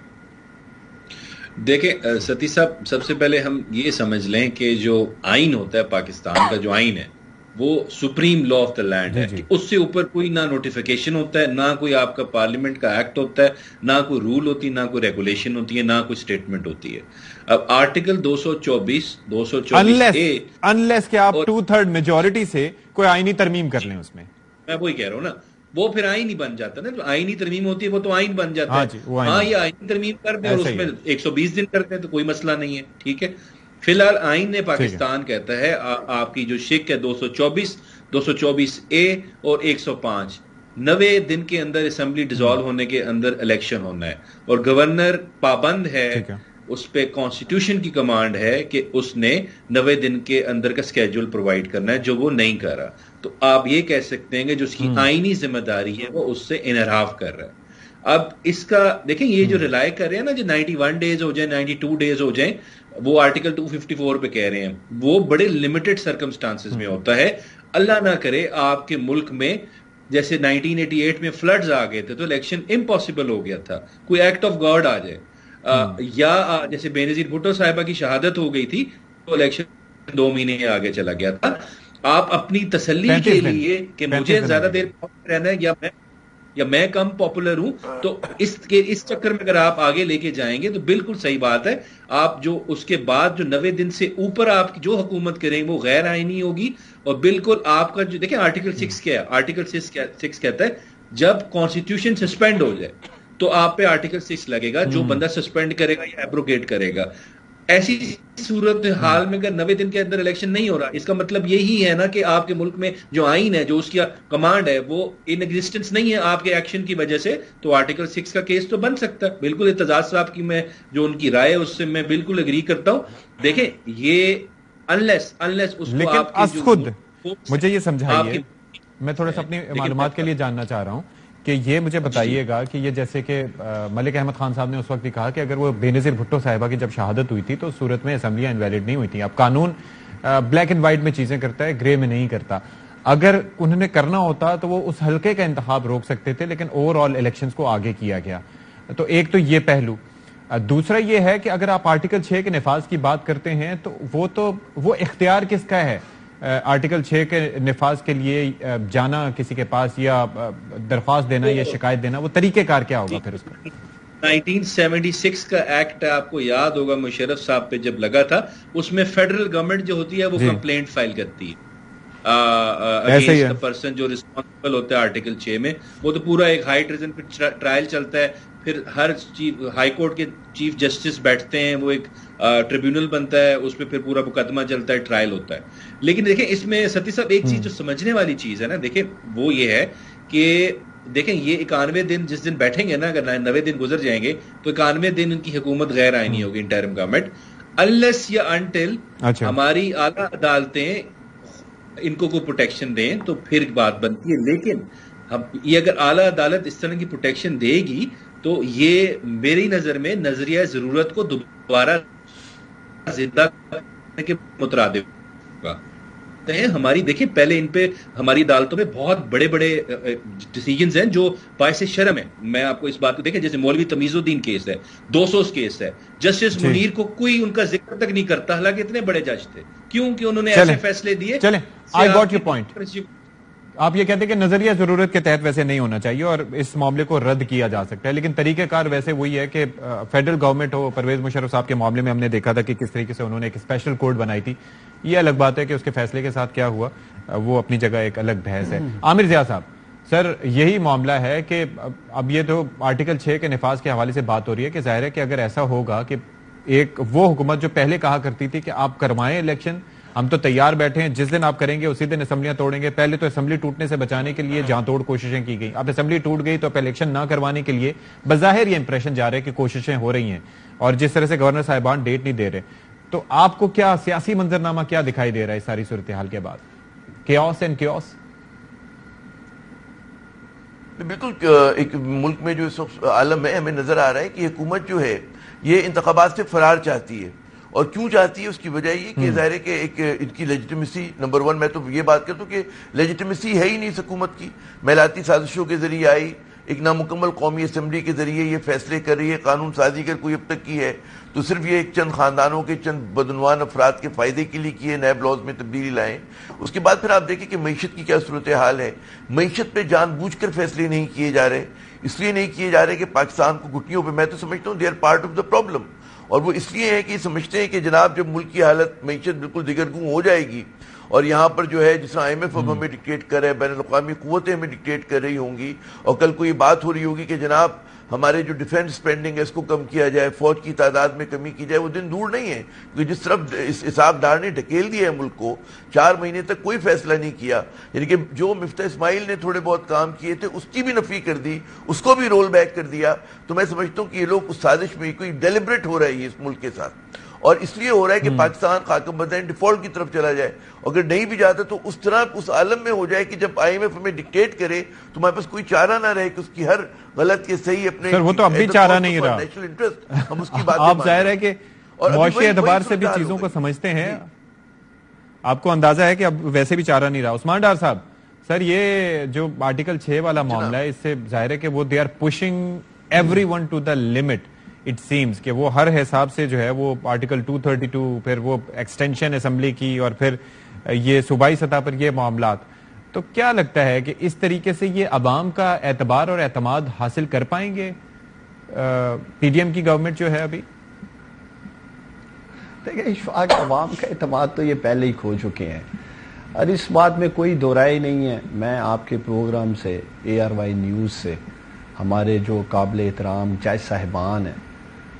دیکھیں ستی صاحب، سب سے پہلے ہم یہ سمجھ لیں کہ جو آئین ہوتا ہے پاکستان کا، جو آئین ہے وہ supreme law of the land ہے. اس سے اوپر کوئی نہ نوٹیفیکیشن ہوتا ہے، نہ کوئی آپ کا پارلیمنٹ کا ایکٹ ہوتا ہے، نہ کوئی رول ہوتی ہے، نہ کوئی ریگولیشن ہوتی ہے، نہ کوئی سٹیٹمنٹ ہوتی ہے. اب آرٹیکل 224 انلیس کہ آپ 2/3 میجورٹی سے کوئی آئینی ترمیم کر لیں، اس میں میں وہی کہہ رہا ہوں نا، وہ پھر آئین ہی بن جاتا ہے نا. جو آئینی ترمیم ہوتی ہے وہ تو آئین بن جاتا ہے. ہاں یہ آئینی ترمیم کر دیں اور اس میں 120 دن کرتے ہیں تو کوئی مسئلہ نہیں ہے. ٹھیک ہے، فی الحال آئین نے پاکستان کہتا ہے آپ کی جو شک ہے 224A اور 105 90 دن کے اندر اسمبلی ڈیزالو ہونے کے اندر الیکشن ہونا ہے، اور گورنر پابند ہے، اس پہ کانسٹیٹیوشن کی کمانڈ ہے کہ اس نے 90 دن کے اندر کا سکیجول پرووائڈ کرنا ہے، جو وہ نہیں کر رہا. تو آپ یہ کہہ سکتے ہیں کہ جو اس کی آئینی ذمہ داری ہے وہ اس سے انحراف کر رہا ہے. اب اس کا دیکھیں، یہ جو ریلائی کر رہے ہیں نا، جو 91 ڈیز ہو جائیں، 92 ڈیز ہو جائیں، وہ آرٹیکل 254 پہ کہہ رہے ہیں، وہ بڑے لمیٹڈ سرکمسٹانسز میں ہوتا ہے. اللہ نہ کرے آپ کے ملک میں جیسے 1988 میں فلڈز آ گئے تھے تو الیکشن امپاسبل ہو گیا تھا، کوئی ایکٹ آف گاڈ آ جائے، یا جیسے بینظیر بھٹو صاحبہ کی شہادت ہو گئی تھی تو الیکشن 2 مہینے آگے چلا گیا تھا. آپ اپنی تسلی کے لیے کہ مجھے زیادہ دیر رہنا ہے یا میں کم پاپولر ہوں، تو اس چکر میں اگر آپ آگے لے کے جائیں گے تو بالکل صحیح بات ہے. آپ جو اس کے بعد جو 90 دن سے اوپر آپ جو حکومت کریں وہ غیر آئینی ہوگی، اور بالکل آپ کا جو دیکھیں آرٹیکل 6 کیا ہے، آرٹیکل 6 کہتا ہے جب کانسٹیٹیوشن سسپینڈ ہو جائے تو آپ پہ آرٹیکل 6 لگے گا. جو بندہ سسپینڈ کرے گا یا ایبروگیٹ کرے گا. ایسی صورت حال میں اگر 90 دن کے اندر الیکشن نہیں ہو رہا، اس کا مطلب یہی ہے نا کہ آپ کے ملک میں جو آئین ہے، جو اس کی کمانڈ ہے، وہ ان ایگزسٹنس نہیں ہے آپ کے ایکشن کی وجہ سے. تو آرٹیکل 6 کا کیس تو بن سکتا ہے. بالکل اعتزاز صاحب کی میں جو ان کی رائے ہے اس سے میں بالکل اگری کرتا ہوں. دیکھیں یہ انلیس اس کو آپ کی خود مجھے یہ سمجھائیے، میں تھوڑا سا اپنی معلومات کے لیے جاننا چاہ رہا ہوں کہ یہ مجھے بتائیے گا کہ یہ جیسے کہ ملک احمد خان صاحب نے اس وقت بھی کہا کہ اگر وہ بینظیر بھٹو صاحبہ کی جب شہادت ہوئی تھی تو اس صورت میں اسمبلیاں انویلڈ نہیں ہوئی تھیں. اب قانون بلیک اینڈ وائٹ میں چیزیں کرتا ہے، گرے میں نہیں کرتا. اگر انہوں نے کرنا ہوتا تو وہ اس حلقے کا انتخاب روک سکتے تھے، لیکن اوور آل الیکشنز کو آگے کیا گیا. تو ایک تو یہ پہلو. دوسرا یہ ہے کہ اگر آپ آرٹیکل 6 کے نفاذ کی بات کرتے ہیں تو وہ اختیار کس کا ہے آرٹیکل 6 کے نفاذ کے لیے جانا کسی کے پاس یا درخواست دینا یا شکایت دینا، وہ طریقہ کار کیا ہوگا پھر اس کا؟ 1976 کا ایکٹ آپ کو یاد ہوگا مشرف صاحب پہ جب لگا تھا، اس میں فیڈرل گورنمنٹ جو ہوتی ہے وہ کمپلینٹ فائل کرتی ہے اگینسٹ دا پرسن جو ریسپانسبل ہوتا ہے آرٹیکل 6 میں. وہ تو پورا ایک ہائی ٹریزن پہ ٹرائل چلتا ہے، پھر ہر ہائی کورٹ کے چیف جسٹس بیٹھتے ہیں، وہ ایک ٹریبیونل بنتا ہے، اس پہ پھر پورا مقدمہ چلتا ہے، ٹرائل ہوتا ہے. لیکن دیکھیں اس میں ستی صاحب ایک چیز جو سمجھنے والی چیز ہے نا، دیکھیں وہ یہ ہے کہ دیکھیں یہ 91 دن جس دن بیٹھیں گے نا، اگر 90 دن گزر جائیں گے تو 91 دن ان کی حکومت غیر آئینی ہوگی، انٹرم گورنمنٹ، انلیس یا انٹل ہماری اعلیٰ عدالتیں ان کو کوئی پروٹیکشن دیں تو پھر بات بنتی ہے. لیکن یہ اگر اعلیٰ عدالت اس طرح کی پروٹیکشن دے گی تو یہ میری نظر میں نظریہ ضرورت کو دوبارہ زندہ کرنے کے مترادف ہوگا. ہماری دیکھیں پہلے ان پہ ہماری عدالتوں میں بہت بڑے بڑے ڈیسیجنز ہیں جو باعث شرم ہے. میں آپ کو اس بات کو دیکھیں، جیسے مولوی تمیز الدین کیس ہے، 200 کیس ہے، جسٹس منیر کو کوئی ان کا ذکر تک نہیں کرتا، حالانکہ اتنے بڑے جج تھے. کیوں کہ انہوں نے ایسے فیصلے دیے. چلیں آئی گاٹ یور پوائنٹ. آپ یہ کہتے ہیں کہ نظریہ ضرورت کے تحت ویسے نہیں ہونا چاہیے اور اس معاملے کو رد کیا جا سکتا ہے، لیکن طریقہ کار ویسے وہی ہے کہ فیڈرل گورنمنٹ ہو. پرویز مشرف صاحب کے معاملے میں ہم نے دیکھا تھا کہ کس طریقے سے انہوں نے ایک اسپیشل کورٹ بنائی تھی. یہ الگ بات ہے کہ اس کے فیصلے کے ساتھ کیا ہوا، وہ اپنی جگہ ایک الگ بحث ہے. عامر ضیاء صاحب، سر یہی معاملہ ہے کہ اب یہ تو آرٹیکل 6 کے نفاذ کے حوالے سے بات ہو رہی ہے کہ ظاہر ہے کہ اگر ایسا ہوگا کہ ایک وہ حکومت جو پہلے کہا کرتی تھی کہ آپ کروائیں الیکشن، ہم تو تیار بیٹھے ہیں، جس دن آپ کریں گے اسی دن اسمبلیاں توڑیں گے. پہلے تو اسمبلی ٹوٹنے سے بچانے کے لیے جہاں توڑ کوششیں کی گئی، اب اسمبلی ٹوٹ گئی تو اب الیکشن نہ کروانے کے لیے بظاہر یہ امپریشن جا رہا ہے کہ کوششیں ہو رہی ہیں، اور جس طرح سے گورنر صاحبان ڈیٹ نہیں دے رہے. تو آپ کو کیا سیاسی منظرنامہ کیا دکھائی دے رہا ہے اس ساری صورتحال کے بعد؟ Chaos and chaos. بالکل ایک ملک میں جو اس وقت عالم ہے، ہمیں نظر آ رہا ہے کہ حکومت جو ہے یہ انتخابات سے فرار چاہتی ہے. اور کیوں چاہتی ہے؟ اس کی وجہ یہ کہ ظاہر ہے کہ ایک ان کی لیجیٹمیسی، نمبر 1 میں تو یہ بات کرتا ہوں کہ لیجیٹمیسی ہے ہی نہیں اس حکومت کی. میلاتی سازشوں کے ذریعے آئی، ایک نامکمل قومی اسمبلی کے ذریعے یہ فیصلے کر رہی ہے. قانون سازی اگر کوئی اب تک کی ہے تو صرف یہ ایک چند خاندانوں کے چند بدعنوان افراد کے فائدے کے لیے کیے، نیب لاز میں تبدیلی لائیں. اس کے بعد پھر آپ دیکھیں کہ معیشت کی کیا صورتحال ہے. معیشت پہ جان بوجھ کر فیصلے نہیں کیے جا رہے. اس لیے نہیں کیے جا رہے کہ پاکستان کو گھٹنیوں پہ، میں تو سمجھتا ہوں they are part of the problem. اور وہ اس لیے ہے کہ سمجھتے ہیں کہ جناب جب ملک کی حالت معیشت بالکل دیگرگوں ہو جائے گی اور یہاں پر جو ہے جس طرح IMF اب ہمیں ڈکٹیٹ کر رہے ہیں، بین الاقوامی قوتیں ہمیں ڈکٹیٹ کر رہی ہوں گی، اور کل کو یہ بات ہو رہی ہوگی کہ جناب ہمارے جو ڈیفنس سپینڈنگ ہے اس کو کم کیا جائے، فوج کی تعداد میں کمی کی جائے، وہ دن دور نہیں ہے. کیونکہ جس طرف اسحاق ڈار نے ڈھکیل دیا ہے ملک کو، 4 مہینے تک کوئی فیصلہ نہیں کیا، یعنی کہ جو مفتاح اسماعیل نے تھوڑے بہت کام کیے تھے اس کی بھی نفی کر دی، اس کو بھی رول بیک کر دیا. تو میں سمجھتا ہوں کہ یہ لوگ اس سازش میں کوئی ڈیلیبریٹ ہو رہا ہے اس ملک کے ساتھ، اور اس لیے ہو رہا ہے کہ پاکستان خاکم بدین ڈیفالٹ کی طرف چلا جائے. اگر نہیں بھی جاتا تو اس طرح اس عالم میں ہو جائے کہ جب IMF ہمیں ڈکٹیٹ کرے تو ہمارے پاس کوئی چارہ نہ رہے کہ اس کی ہر غلط کے صحیح اپنے. سر وہ تو اب بھی چارہ نہیں رہا. ہم اس کی بات آپ ظاہر ہے کہ معاشی اعتبار سے بھی چیزوں کو سمجھتے ہیں، آپ کو اندازہ ہے کہ اب ویسے بھی چارہ نہیں رہا. عثمان ڈار صاحب، سر یہ جو آرٹیکل 6 والا معاملہ ہے، اس سے ظاہر ہے کہ وہ they are pushing everyone to the limit. It seems کہ وہ ہر حساب سے جو ہے وہ آرٹیکل 232، پھر وہ ایکسٹینشن اسمبلی کی، اور پھر یہ صوبائی سطح پر یہ معاملات. تو کیا لگتا ہے کہ اس طریقے سے یہ عوام کا اعتبار اور اعتماد حاصل کر پائیں گے PDM کی گورنمنٹ جو ہے ابھی؟ دیکھیں اشفاق، عوام کا اعتماد تو یہ پہلے ہی کھو چکے ہیں، اور اس بات میں کوئی دو رائے نہیں ہے. میں آپ کے پروگرام سے، ARY نیوز سے، ہمارے جو قابل احترام جج صاحبان ہیں،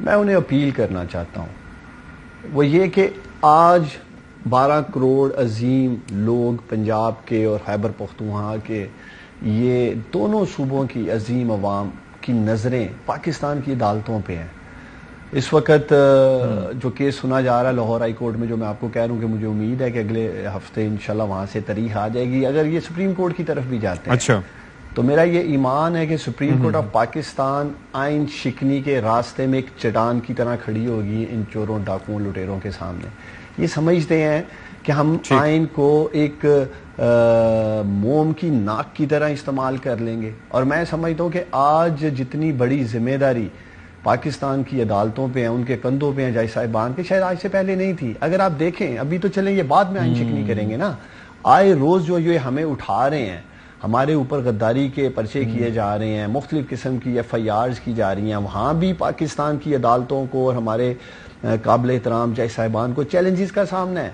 میں انہیں اپیل کرنا چاہتا ہوں. وہ یہ کہ آج 12 کروڑ عظیم لوگ پنجاب کے اور خیبر پختونخوا کے، یہ دونوں صوبوں کی عظیم عوام کی نظریں پاکستان کی عدالتوں پہ ہیں. اس وقت جو کیس سنا جا رہا ہے لاہور ہائی کورٹ میں، جو میں آپ کو کہہ رہا ہوں کہ مجھے امید ہے کہ اگلے ہفتے انشاءاللہ وہاں سے تاریخ آ جائے گی. اگر یہ سپریم کورٹ کی طرف بھی جاتے ہیں اچھا، تو میرا یہ ایمان ہے کہ سپریم کورٹ آف پاکستان آئین شکنی کے راستے میں ایک چٹان کی طرح کھڑی ہوگی ان چوروں، ڈاکوؤں، لٹیروں کے سامنے. یہ سمجھتے ہیں کہ ہم آئین کو ایک موم کی ناک کی طرح استعمال کر لیں گے. اور میں سمجھتا ہوں کہ آج جتنی بڑی ذمہ داری پاکستان کی عدالتوں پہ ہیں، ان کے کندھوں پہ ہیں جج صاحبان کے، شاید آج سے پہلے نہیں تھی. اگر آپ دیکھیں ابھی تو چلیں یہ بعد میں آئین شکنی کریں گے نا، آئے روز جو یہ ہمیں اٹھا رہے ہیں، ہمارے اوپر غداری کے پرچے کیے جا رہے ہیں، مختلف قسم کی FIRs کی جا رہی ہیں، وہاں بھی پاکستان کی عدالتوں کو اور ہمارے قابل احترام جج صاحبان کو چیلنجز کا سامنا ہے.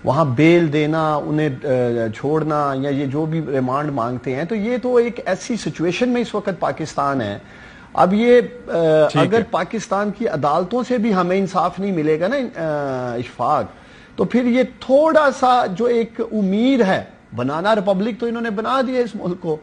وہاں بیل دینا، انہیں چھوڑنا یا یہ جو بھی ریمانڈ مانگتے ہیں، تو یہ تو ایک ایسی سچویشن میں اس وقت پاکستان ہے. اب یہ اگر پاکستان کی عدالتوں سے بھی ہمیں انصاف نہیں ملے گا نا اشفاق، تو پھر یہ تھوڑا سا جو ایک امید ہے، بنانا ریپبلک تو انہوں نے بنا دیا اس ملک کو،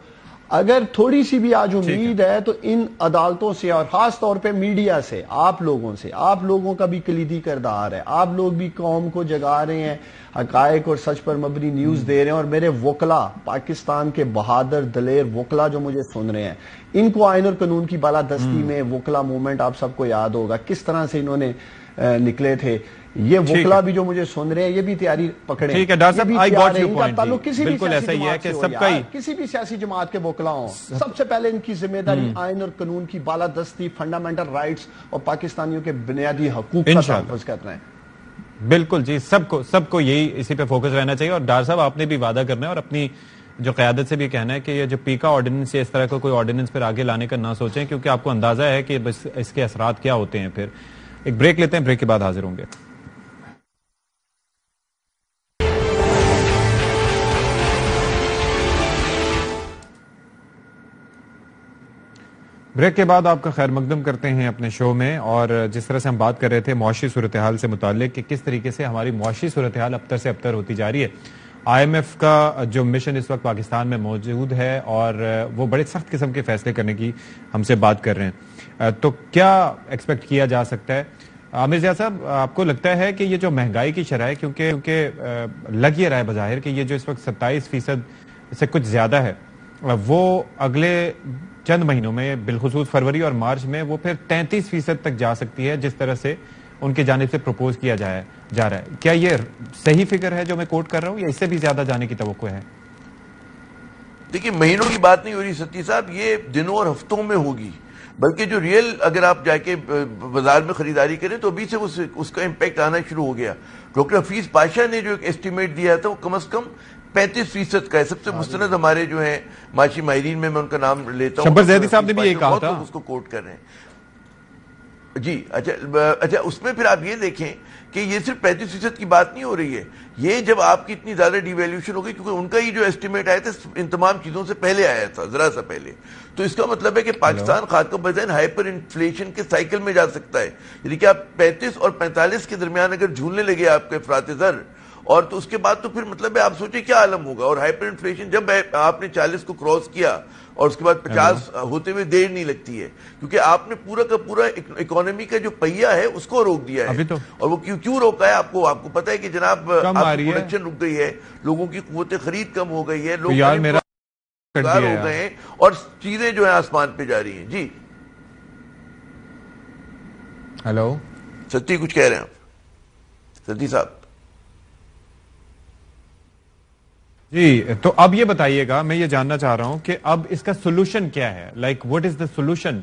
اگر تھوڑی سی بھی آج امید ہے تو ان عدالتوں سے اور خاص طور پہ میڈیا سے، آپ لوگوں سے، آپ لوگوں کا بھی کلیدی کردار ہے، آپ لوگ بھی قوم کو جگا رہے ہیں، حقائق اور سچ پر مبنی نیوز دے رہے ہیں، اور میرے وکلا، پاکستان کے بہادر دلیر وکلا جو مجھے سن رہے ہیں، ان کو آئین اور قانون کی بالادستی میں وکلا موومنٹ آپ سب کو یاد ہوگا کس طرح سے انہوں نے نکلے تھے. یہ وکلا بھی جو مجھے سن رہے ہیں یہ بھی تیاری پکڑیں. ٹھیک ہے ڈاکٹر صاحب، آئی گاٹ یور پوائنٹ. تعلق کسی بھی بالکل ایسا ہی ہے کہ سب کا ہی، کسی بھی سیاسی جماعت کے وکلا ہوں، سب سے پہلے ان کی ذمہ داری آئین اور قانون کی بالادستی، فنڈامنٹل رائٹس اور پاکستانیوں کے بنیادی حقوق کا تحفظ کرنا ہے. بالکل جی، سب کو یہی اسی پہ فوکس رہنا چاہیے. اور ڈار صاحب آپ نے بھی وعدہ کرنا ہے اور اپنی جو قیادت سے بھی کہنا ہے کہ یہ جو پیکا آرڈیننس ہے، اس طرح کا کوئی آرڈیننس پھر آگے لانے کا نہ سوچیں، کیونکہ آپ کو اندازہ ہے کہ بس اس کے اثرات کیا ہوتے ہیں. پھر ایک بریک لیتے ہیں، بریک کے بعد حاضر ہوں گے. بریک کے بعد آپ کا خیر مقدم کرتے ہیں اپنے شو میں. اور جس طرح سے ہم بات کر رہے تھے معاشی صورتحال سے متعلق کہ کس طریقے سے ہماری معاشی صورتحال ابتر سے ابتر ہوتی جا رہی ہے. IMF کا جو مشن اس وقت پاکستان میں موجود ہے اور وہ بڑے سخت قسم کے فیصلے کرنے کی ہم سے بات کر رہے ہیں، تو کیا ایکسپیکٹ کیا جا سکتا ہے؟ عامر ضیاء صاحب، آپ کو لگتا ہے کہ یہ جو مہنگائی کی شرح ہے، کیونکہ لگ یہ رہا ہے بظاہر کہ یہ جو اس وقت 27% سے کچھ زیادہ ہے، وہ اگلے چند مہینوں میں بالخصوص فروری اور مارچ میں وہ پھر 33% تک جا سکتی ہے، جس طرح سے ان کی جانب سے پروپوز کیا جا رہا ہے. کیا یہ صحیح فگر ہے جو میں کوٹ کر رہا ہوں، یا اس سے بھی زیادہ جانے کی توقع ہے؟ دیکھیے، مہینوں کی بات نہیں ہو رہی ستی صاحب، یہ دنوں اور ہفتوں میں ہوگی. بلکہ جو ریئل اگر آپ جا کے بازار میں خریداری کریں تو ابھی سے اس کا امپیکٹ آنا شروع ہو گیا. ڈاکٹر حفیظ پاشا نے جو ایک ایسٹیمیٹ دیا تھا وہ کم از کم 35% کا ہے. سب سے مستند ہمارے جو ہیں معاشی ماہرین میں ان کا نام لیتا ہوں، شبر زیدی صاحب نے بھی یہ کہا تھا، اس کو کوٹ کر رہے ہیں. جی اچھا، اس میں پھر آپ یہ دیکھیں کہ یہ صرف 35% کی بات نہیں ہو رہی ہے. یہ جب آپ کی اتنی زیادہ ڈی ویلیوشن ہو گئی، کیونکہ ان کا یہ جو ایسٹیمیٹ آیا تھا ان تمام چیزوں سے پہلے آیا تھا، ذرا سا پہلے، تو اس کا مطلب ہے کہ پاکستان خاکہ بذین ہائپر انفلیشن کے سائیکل میں جا سکتا ہے. یعنی کہ آپ 35 اور 45 کے درمیان اگر جھولنے لگے آپ کے افراط زر، اور تو اس کے بعد تو پھر مطلب ہے آپ سوچیں کیا عالم ہوگا. اور ہائپر انفلیشن جب آپ نے 40 کو کراس کیا اور اس کے بعد 50 ہوتے ہوئے دیر نہیں لگتی ہے، کیونکہ آپ نے پورا کا پورا اکانومی کا جو پہیہ ہے اس کو روک دیا ہے. اور وہ کیوں روکا ہے آپ کو پتا ہے کہ جناب آپ کی پروڈکشن رک گئی ہے، لوگوں کی قوت خرید کم ہو گئی ہے، لوگ ہو گئے ہیں اور چیزیں جو ہیں آسمان پہ جا رہی ہیں. جی ہیلو ستی کچھ کہہ رہے ہیں آپ ستی صاحب؟ جی تو اب یہ بتائیے گا، میں یہ جاننا چاہ رہا ہوں کہ اب اس کا سولوشن کیا ہے؟ Like what is the solution?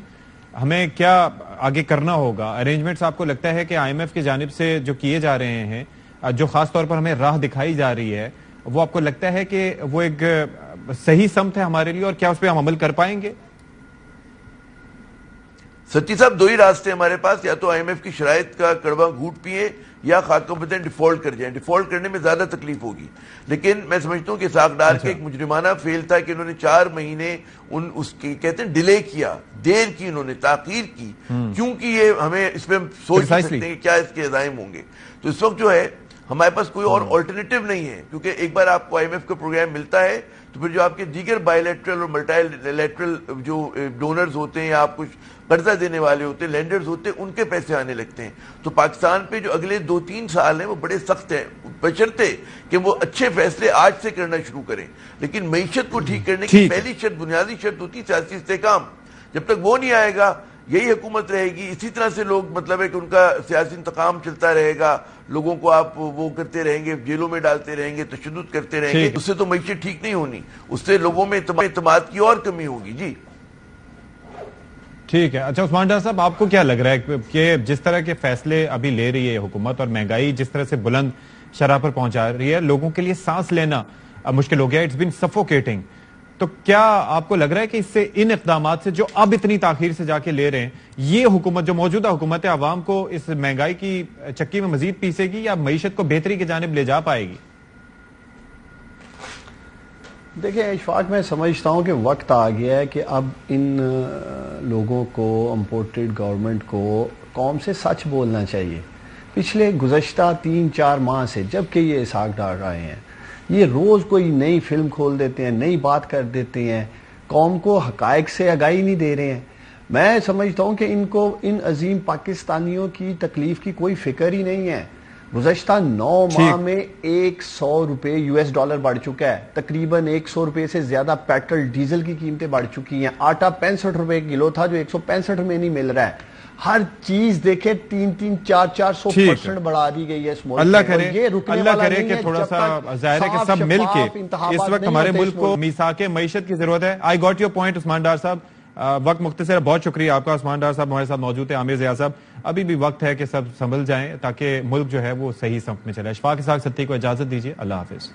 ہمیں کیا آگے کرنا ہوگا؟ ارینجمنٹس آپ کو لگتا ہے کہ IMF کی جانب سے جو کیے جا رہے ہیں، جو خاص طور پر ہمیں راہ دکھائی جا رہی ہے، وہ آپ کو لگتا ہے کہ وہ ایک صحیح سمت ہے ہمارے لیے، اور کیا اس پہ ہم عمل کر پائیں گے؟ سچی صاحب، دو ہی راستے ہمارے پاس، یا تو IMF کی شرائط کا کڑوا گھونٹ پیے یا خاکہ بذین ڈیفالٹ کر جائیں. ڈیفالٹ کرنے میں زیادہ تکلیف ہوگی، لیکن میں سمجھتا ہوں کہ ساکھ ڈال کے ایک مجرمانہ فیل تھا کہ انہوں نے 4 مہینے اس کی کہتے ہیں ڈیلے کیا، دیر کی، انہوں نے تاخیر کی، کیونکہ یہ ہمیں اس پہ سوچ سکتے ہیں کہ کیا اس کے عزائم ہوں گے. تو اس وقت جو ہے ہمارے پاس کوئی اور آلٹرنیٹیو نہیں ہے، کیونکہ ایک بار آپ کو IMF کا پروگرام ملتا ہے تو پھر جو آپ کے دیگر بائی لیٹرل اور ملٹی لیٹرل جو ڈونرز ہوتے ہیں یا آپ کچھ قرضہ دینے والے ہوتے ہیں، لینڈرز ہوتے ہیں، ان کے پیسے آنے لگتے ہیں. تو پاکستان پہ جو اگلے 2-3 سال ہیں وہ بڑے سخت ہیں، بشرطے کہ وہ اچھے فیصلے آج سے کرنا شروع کریں. لیکن معیشت کو ٹھیک کرنے کی پہلی شرط، بنیادی شرط ہوتی ہے سیاسی استحکام. جب تک وہ نہیں آئے گا یہی حکومت رہے گی، اسی طرح سے لوگ مطلب ہے کہ ان کا سیاسی انتقام چلتا رہے گا، لوگوں کو آپ وہ کرتے رہیں گے، جیلوں میں ڈالتے رہیں گے، تشدد کرتے رہیں گے. اس سے تو معیشت ٹھیک نہیں ہونی، اس سے لوگوں میں اعتماد کی اور کمی ہوگی. جی ٹھیک ہے. اچھا عثمان ڈار صاحب، آپ کو کیا لگ رہا ہے کہ جس طرح کے فیصلے ابھی لے رہی ہے حکومت اور مہنگائی جس طرح سے بلند شرح پر پہنچا رہی ہے، لوگوں کے لیے سانس لینا مشکل ہو گیا، اٹس بین سفوکیٹنگ، تو کیا آپ کو لگ رہا ہے کہ اس سے ان اقدامات سے جو اب اتنی تاخیر سے جا کے لے رہے ہیں، یہ حکومت جو موجودہ حکومت ہے عوام کو اس مہنگائی کی چکی میں مزید پیسے گی یا معیشت کو بہتری کی جانب لے جا پائے گی؟ دیکھیں اشفاق، میں سمجھتا ہوں کہ وقت آ گیا ہے کہ اب ان لوگوں کو، امپورٹڈ گورنمنٹ کو قوم سے سچ بولنا چاہیے. پچھلے گزشتہ 3-4 ماہ سے جب کہ یہ اسحاق ڈار رہے ہیں، یہ روز کوئی نئی فلم کھول دیتے ہیں، نئی بات کر دیتے ہیں، قوم کو حقائق سے آگاہی نہیں دے رہے ہیں. میں سمجھتا ہوں کہ ان کو، ان عظیم پاکستانیوں کی تکلیف کی کوئی فکر ہی نہیں ہے. گزشتہ 9 ماہ میں $100 US بڑھ چکا ہے، تقریباً 100 روپے سے زیادہ پیٹرول ڈیزل کی قیمتیں بڑھ چکی ہیں. آٹا 65 روپے کلو تھا جو 165 میں نہیں مل رہا ہے. ہر چیز دیکھیں 300-400% بڑھا دی گئی ہے اس ملک میں. اللہ کرے کہ تھوڑا سا ظاہر ہے کہ سب مل کے اس وقت ہمارے ملک کو میثاق معیشت کی ضرورت ہے. آئی گاٹ یور پوائنٹ عثمان ڈار صاحب. وقت مختصر ہے، بہت شکریہ آپ کا. عثمان ڈار صاحب ہمارے ساتھ موجود ہیں. عامر ضیاء صاحب، ابھی بھی وقت ہے کہ سب سنبھل جائیں تاکہ ملک جو ہے وہ صحیح سمت میں چلے. اشفاق اسحاق ستھی کو اجازت دیجیے. اللہ حافظ.